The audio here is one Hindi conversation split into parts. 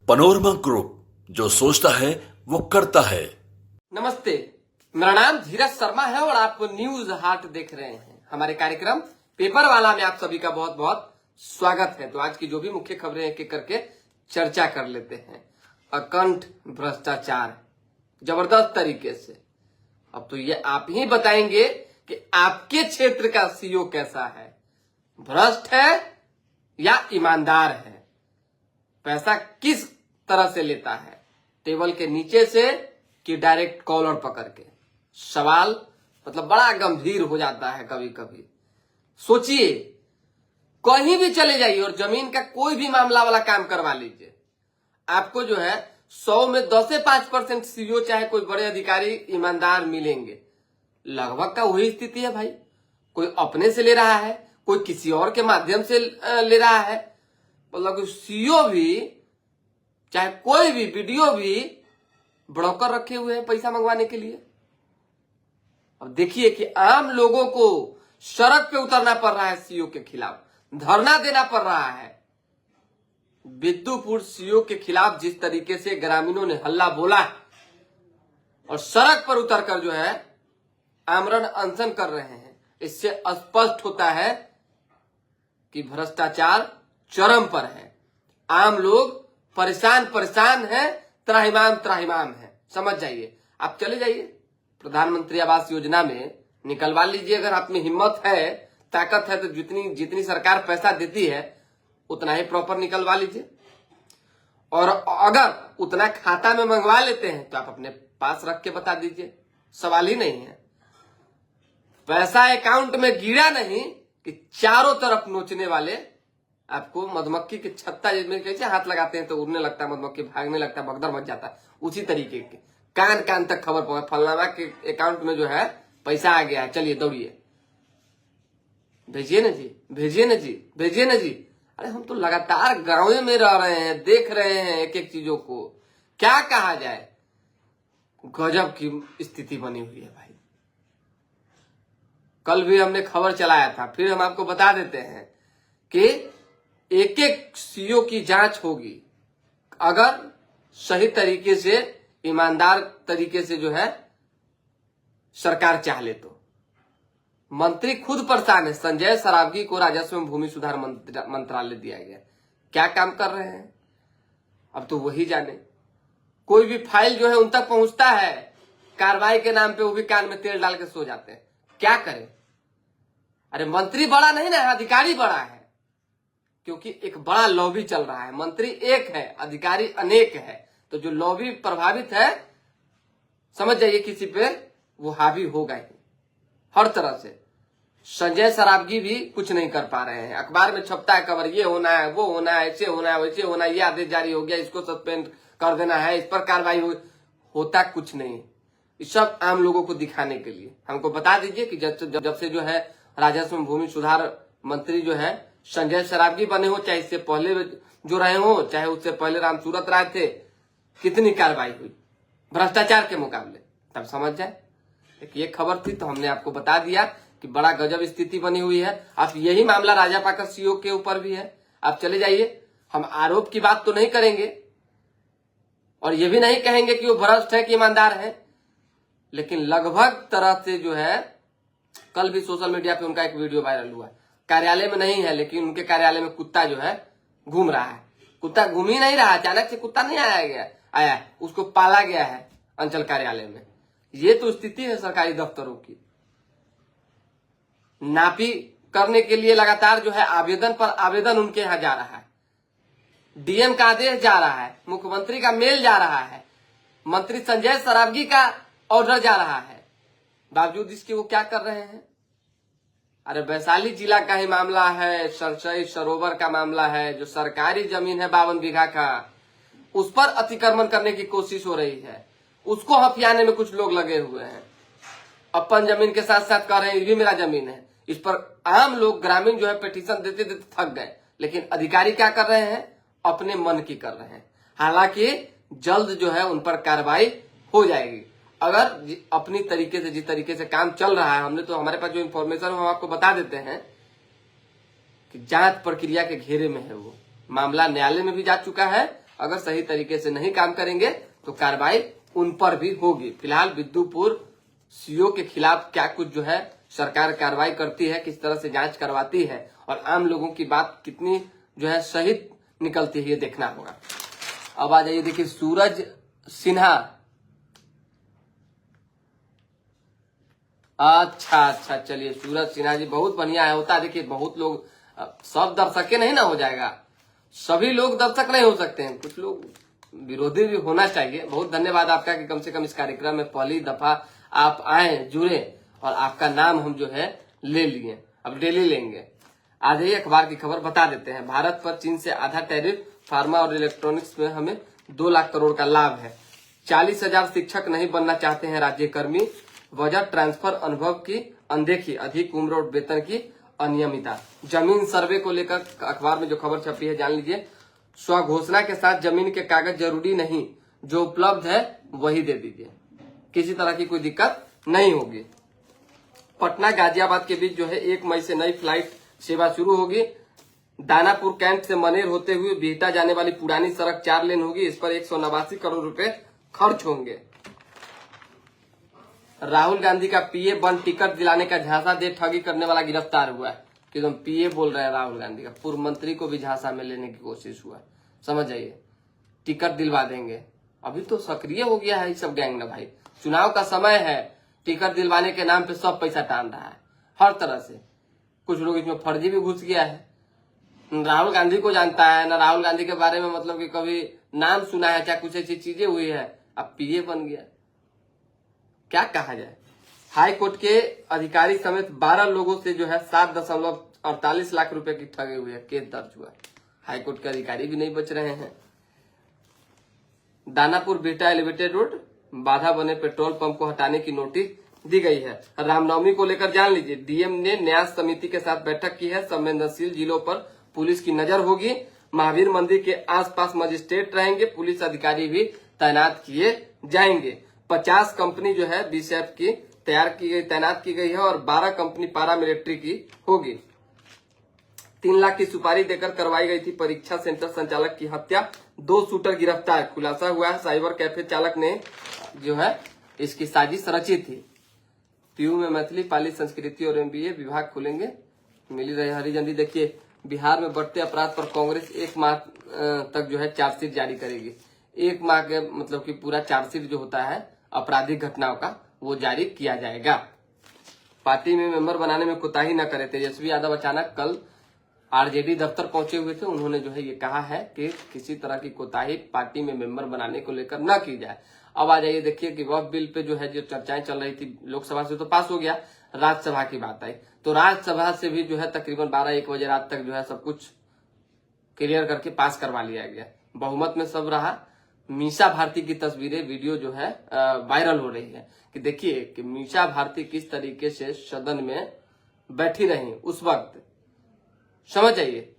पनोरमा ग्रुप, जो सोचता है वो करता है। नमस्ते, मेरा नाम धीरज शर्मा है और आप न्यूज हाट देख रहे हैं। हमारे कार्यक्रम पेपर वाला में आप सभी का बहुत बहुत स्वागत है। तो आज की जो भी मुख्य खबरें एक एक करके चर्चा कर लेते हैं। अकंठ भ्रष्टाचार जबरदस्त तरीके से। अब तो ये आप ही बताएंगे कि आपके क्षेत्र का सीओ कैसा है, भ्रष्ट है या ईमानदार है, पैसा किस तरह से लेता है, टेबल के नीचे से कि डायरेक्ट कॉलर पकड़ के। सवाल मतलब बड़ा गंभीर हो जाता है कभी कभी। सोचिए, कहीं भी चले जाइए और जमीन का कोई भी मामला वाला काम करवा लीजिए, आपको जो है 100 में 10 से 5% सीईओ चाहे कोई बड़े अधिकारी ईमानदार मिलेंगे। लगभग का वही स्थिति है भाई। कोई अपने से ले रहा है, कोई किसी और के माध्यम से ले रहा है। मतलब सीईओ भी चाहे कोई भी वीडियो भी ब्रोकर रखे हुए हैं पैसा मंगवाने के लिए। अब देखिए कि आम लोगों को सड़क पे उतरना पड़ रहा है सीईओ के खिलाफ, धरना देना पड़ रहा है। बिद्दुपुर सीईओ के खिलाफ जिस तरीके से ग्रामीणों ने हल्ला बोला और सड़क पर उतरकर जो है आमरण अनशन कर रहे हैं, इससे स्पष्ट होता है कि भ्रष्टाचार चरम पर है। आम लोग परेशान हैं, त्राहिमाम है। समझ जाइए, आप चले जाइए प्रधानमंत्री आवास योजना में निकलवा लीजिए। अगर आप में हिम्मत है, ताकत है, तो जितनी सरकार पैसा देती है उतना ही प्रॉपर निकलवा लीजिए। और अगर उतना खाता में मंगवा लेते हैं तो आप अपने पास रख के बता दीजिए, सवाल ही नहीं है। पैसा अकाउंट में गिरा नहीं कि चारों तरफ नोचने वाले आपको मधुमक्खी के छत्ता में कैसे हाथ लगाते हैं तो उड़ने लगता है, मधुमक्खी भागने लगता है, भगदड़ मच जाता है, उसी तरीके के कान कान तक खबर पहुंच, फलनामा के अकाउंट में जो है पैसा आ गया है, चलिए दौड़िए, भेजिए ना जी, भेजिए ना जी, भेजिए ना जी। अरे हम तो लगातार गांव में रह रहे हैं, देख रहे हैं एक एक चीजों को। क्या कहा जाए, गजब की स्थिति बनी हुई है भाई। कल भी हमने खबर चलाया था, फिर हम आपको बता देते हैं कि एक एक सीईओ की जांच होगी अगर सही तरीके से, ईमानदार तरीके से जो है सरकार चाह ले तो। मंत्री खुद परेशान है। संजय सरावगी को राजस्व एवं भूमि सुधार मंत्रालय दिया गया, क्या काम कर रहे हैं अब तो वही जाने। कोई भी फाइल जो है उन तक पहुंचता है कार्रवाई के नाम पे, वो भी कान में तेल डाल के सो जाते हैं। क्या करें? अरे मंत्री बड़ा नहीं ना, अधिकारी बड़ा है, क्योंकि एक बड़ा लॉबी चल रहा है। मंत्री एक है, अधिकारी अनेक है, तो जो लॉबी प्रभावित है, समझ जाइए किसी पे वो हावी होगा ही हर तरह से। संजय सरावगी भी कुछ नहीं कर पा रहे हैं। अखबार में छपता है खबर, ये होना है, वो होना है, ऐसे होना है, वैसे होना है, ये आदेश जारी हो गया, इसको सस्पेंड कर देना है, इस पर कार्रवाई होता कुछ नहीं। इस सब आम लोगों को दिखाने के लिए। हमको बता दीजिए कि जब से जो है राजस्व भूमि सुधार मंत्री जो है संजय सरावगी बने हो, चाहे इससे पहले जो रहे हो, चाहे उससे पहले राम सूरत राय थे, कितनी कार्रवाई हुई भ्रष्टाचार के मुकाबले, तब समझ जाए। एक ये खबर थी तो हमने आपको बता दिया कि बड़ा गजब स्थिति बनी हुई है। अब यही मामला राजापाकर सीईओ के ऊपर भी है। आप चले जाइए, हम आरोप की बात तो नहीं करेंगे और ये भी नहीं कहेंगे कि वो भ्रष्ट है कि ईमानदार है, लेकिन लगभग तरह से जो है, कल भी सोशल मीडिया पे उनका एक वीडियो वायरल हुआ। कार्यालय में नहीं है, लेकिन उनके कार्यालय में कुत्ता जो है घूम रहा है। कुत्ता घूम ही नहीं रहा, अचानक से कुत्ता नहीं आया, उसको पाला गया है अंचल कार्यालय में। ये तो स्थिति है सरकारी दफ्तरों की। नापी करने के लिए लगातार जो है आवेदन पर आवेदन उनके यहां जा रहा है, डीएम का आदेश जा रहा है, मुख्यमंत्री का मेल जा रहा है, मंत्री संजय सरावगी का ऑर्डर जा रहा है, बावजूद इसके वो क्या कर रहे हैं। अरे वैशाली जिला का ही मामला है, सरसई सरोवर का मामला है, जो सरकारी जमीन है 52 बीघा का, उस पर अतिक्रमण करने की कोशिश हो रही है, उसको हथियाने में कुछ लोग लगे हुए हैं। अपन जमीन के साथ साथ कह रहे हैं ये भी मेरा जमीन है। इस पर आम लोग, ग्रामीण जो है पिटीशन देते देते थक गए, लेकिन अधिकारी क्या कर रहे हैं, अपने मन की कर रहे हैं। हालांकि जल्द जो है उन पर कार्रवाई हो जाएगी अगर अपनी तरीके से, जिस तरीके से काम चल रहा है। हमने तो, हमारे पास जो इन्फॉर्मेशन हम आपको बता देते हैं कि जांच प्रक्रिया के घेरे में है। वो मामला न्यायालय में भी जा चुका है अगर सही तरीके से नहीं काम करेंगे तो कार्रवाई उन पर भी होगी। फिलहाल बिद्दुपुर सीओ के खिलाफ क्या कुछ जो है सरकार कार्रवाई करती है, किस तरह से जांच करवाती है और आम लोगों की बात कितनी जो है सही निकलती है, ये देखना होगा। अब आ जाइए, देखिए सूरज सिन्हा। अच्छा, चलिए सूरज सिन्हा जी बहुत बढ़िया है। होता है देखिए, बहुत लोग, सब दर्शक नहीं ना हो जाएगा, सभी लोग दर्शक नहीं हो सकते हैं, कुछ लोग विरोधी भी होना चाहिए। बहुत धन्यवाद आपका कि कम से कम इस कार्यक्रम में पहली दफा आप आए, जुड़े और आपका नाम हम जो है ले लिए, अब डेली लेंगे। आ जाइए अखबार की खबर बता देते हैं। भारत पर चीन से आधा टैरिफ, फार्मा और इलेक्ट्रॉनिक्स में हमें 2 लाख करोड़ का लाभ है। 40,000 शिक्षक नहीं बनना चाहते हैं राज्यकर्मी, वजह ट्रांसफर अनुभव की अनदेखी, अधिक उम्र और वेतन की अनियमितता। जमीन सर्वे को लेकर अखबार में जो खबर छपी है जान लीजिए। स्वघोषणा के साथ जमीन के कागज जरूरी नहीं, जो उपलब्ध है वही दे दीजिए, किसी तरह की कोई दिक्कत नहीं होगी। पटना गाजियाबाद के बीच जो है 1 मई से नई फ्लाइट सेवा शुरू होगी। दानापुर कैंट से मनेर होते हुए बिहटा जाने वाली पुरानी सड़क 4 लेन होगी। इस पर 189 करोड़ रुपए खर्च होंगे। राहुल गांधी का पीए बन टिकट दिलाने का झांसा दे ठगी करने वाला गिरफ्तार हुआ है। कि तुम पीए बोल रहे हैं राहुल गांधी का, पूर्व मंत्री को भी झांसा में लेने की कोशिश हुआ, समझ जाइए। टिकट दिलवा देंगे, अभी तो सक्रिय हो गया है ये सब गैंग ना भाई। चुनाव का समय है, टिकट दिलवाने के नाम पे सब पैसा टान रहा है हर तरह से। कुछ लोग इसमें फर्जी भी घुस गया है। राहुल गांधी को जानता है ना, राहुल गांधी के बारे में मतलब कि कभी नाम सुना है, चाहे कुछ ऐसी चीजें हुई है, अब पीए बन गया, क्या कहा जाए। हाई कोर्ट के अधिकारी समेत 12 लोगों से जो है 7.48 लाख रुपए की ठगी हुई है, केस दर्ज हुआ है। हाई कोर्ट के अधिकारी भी नहीं बच रहे हैं। दानापुर बिहटा एलिवेटेड रोड बाधा बने पेट्रोल पंप को हटाने की नोटिस दी गई है। रामनवमी को लेकर जान लीजिए, डीएम ने न्यास समिति के साथ बैठक की है। संवेदनशील जिलों पर पुलिस की नजर होगी। महावीर मंदिर के आसपास मजिस्ट्रेट रहेंगे, पुलिस अधिकारी भी तैनात किए जाएंगे। 50 कंपनी जो है बीएसएफ की तैनात की गई है और 12 कंपनी पारा मिलिट्री की होगी। 3 लाख की सुपारी देकर करवाई गई थी परीक्षा सेंटर संचालक की हत्या, 2 शूटर गिरफ्तार। खुलासा हुआ है साइबर कैफे चालक ने जो है इसकी साजिश रची थी। पीयू में मैथिली, पाली संस्कृति और एमबीए विभाग खुलेंगे, मिली रही हरी झंडी। देखिए बिहार में बढ़ते अपराध पर कांग्रेस 1 माह तक जो है चार्जशीट जारी करेगी। 1 माह के मतलब कि पूरा चार्जशीट जो होता है आपराधिक घटनाओं का वो जारी किया जाएगा। पार्टी में मेंबर बनाने में कोताही न करे। तेजस्वी यादव अचानक कल आरजेडी दफ्तर पहुंचे हुए थे, उन्होंने जो है ये कहा है कि किसी तरह की कोताही पार्टी में मेंबर बनाने को लेकर न की जाए। अब आ जाइए, देखिए कि वह बिल पे जो है जो चर्चाएं चल रही थी, लोकसभा से तो पास हो गया, राज्यसभा की बात आई तो राज्यसभा से भी जो है तकरीबन 12-1 बजे रात तक जो है सब कुछ क्लियर करके पास करवा लिया गया। बहुमत में सब रहा। मीसा भारती की तस्वीरें, वीडियो जो है वायरल हो रही है कि देखिए कि मीसा भारती किस तरीके से सदन में बैठी रही उस वक्त, समझ जाइए।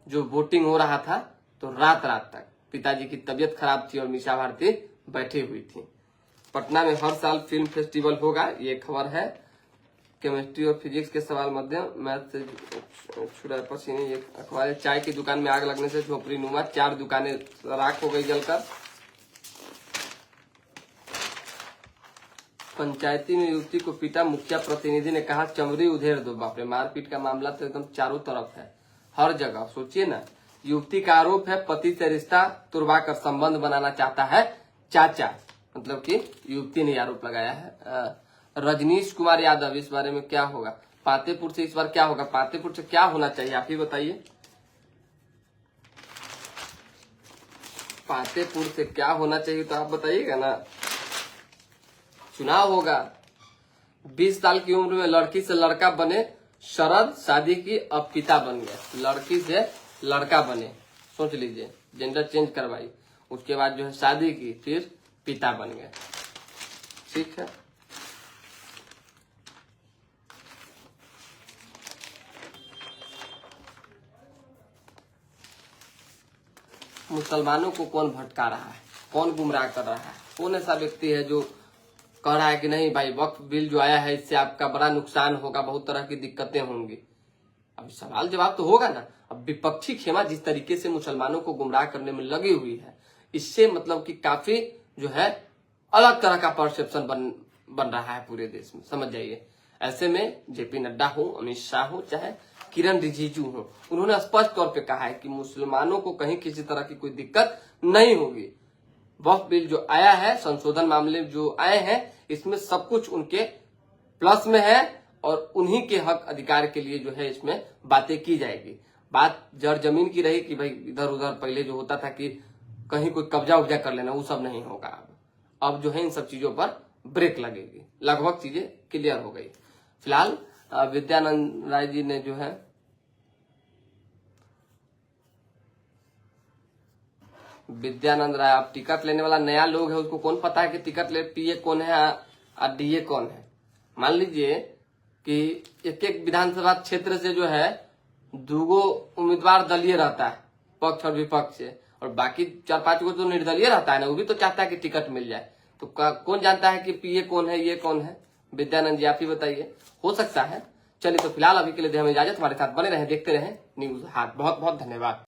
जो वोटिंग हो रहा था तो रात तक पिताजी की तबीयत खराब थी और मीसा भारती बैठी हुई थी। पटना में हर साल फिल्म फेस्टिवल होगा, ये खबर है। केमिस्ट्री और फिजिक्स के सवाल मध्यम, मैथ से छुड़ा पसीने। ये अखबार है। चाय की दुकान में आग लगने से झोपड़ी नुमा, 4 दुकानें राख हो गई जलकर। पंचायती में युवती को पीटा, मुखिया प्रतिनिधि ने कहा चमड़ी उधेड़ दो। बाप रे, मारपीट का मामला तो एकदम चारों तरफ है, हर जगह। सोचिए ना, युवती का आरोप है पति से रिश्ता तुड़वाकर संबंध बनाना चाहता है चाचा, मतलब कि युवती ने आरोप लगाया है। रजनीश कुमार यादव, इस बारे में क्या होगा? पातेपुर से इस बार क्या होगा? पातेपुर से क्या होना चाहिए आप ही बताइए। पातेपुर से क्या होना चाहिए तो आप बताइएगा ना। चुनाव होगा। 20 साल की उम्र में लड़की से लड़का बने शरद, शादी की अब पिता बन गए। लड़की से लड़का बने, सोच लीजिए, जेंडर चेंज करवाई, उसके बाद जो है शादी की, फिर पिता बन गए। ठीक है, मुसलमानों को कौन भटका रहा है, कौन गुमराह कर रहा है? कौन ऐसा व्यक्ति है जो कह रहा है कि नहीं भाई वक्फ बिल जो आया है इससे आपका बड़ा नुकसान होगा, बहुत तरह की दिक्कतें होंगी? अब सवाल जवाब तो होगा ना। अब विपक्षी खेमा जिस तरीके से मुसलमानों को गुमराह करने में लगी हुई है, इससे मतलब कि काफी जो है अलग तरह का परसेप्शन बन रहा है पूरे देश में, समझ जाइए। ऐसे में जेपी नड्डा हो, अमित शाह हो, चाहे किरण रिजिजू हो, उन्होंने स्पष्ट तौर पे कहा है कि मुसलमानों को कहीं किसी तरह की कोई दिक्कत नहीं होगी। वक्फ बिल जो आया है, संशोधन मामले जो आए हैं, इसमें सब कुछ उनके प्लस में है और उन्हीं के हक अधिकार के लिए जो है इसमें बातें की जाएगी। बात जड़ जमीन की रही कि भाई इधर उधर पहले जो होता था कि कहीं कोई कब्जा उब्जा कर लेना, वो सब नहीं होगा। अब जो है इन सब चीजों पर ब्रेक लगेगी, लगभग चीजें क्लियर हो गई। फिलहाल विद्यानंद राय जी ने जो है विद्यानंद राय, आप टिकट लेने वाला नया लोग है, उसको कौन पता है कि टिकट ले पीए कौन है और डीए कौन है। मान लीजिए कि एक एक विधानसभा क्षेत्र से जो है 2 उम्मीदवार दलीय रहता है, पक्ष और विपक्ष से, और बाकी 4-5 गो तो निर्दलीय रहता है ना, वो भी तो चाहता है कि टिकट मिल जाए। तो कौन जानता है कि पीए कौन है, ये कौन है? विद्यानंद जी आप ही बताइए, हो सकता है। चलिए तो फिलहाल अभी के लिए हमें इजाजत, हमारे साथ बने रहे, देखते रहे न्यूज हाट। बहुत बहुत धन्यवाद।